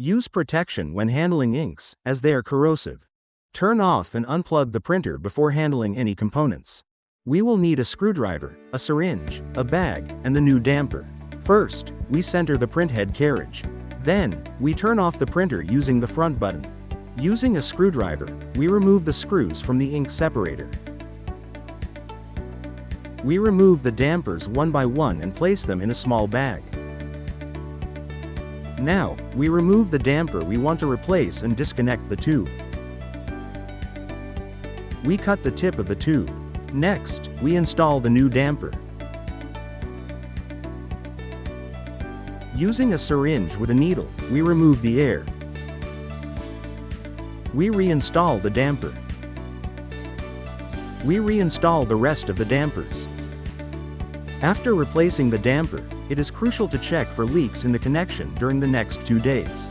Use protection when handling inks, as they are corrosive. Turn off and unplug the printer before handling any components. We will need a screwdriver, a syringe, a bag, and the new damper. First, we center the printhead carriage. Then, we turn off the printer using the front button. Using a screwdriver, we remove the screws from the ink separator. We remove the dampers one by one and place them in a small bag. Now, we remove the damper we want to replace and disconnect the tube. We cut the tip of the tube. Next, we install the new damper. Using a syringe with a needle, we remove the air. We reinstall the damper. We reinstall the rest of the dampers. After replacing the damper, it is crucial to check for leaks in the connection during the next 2 days.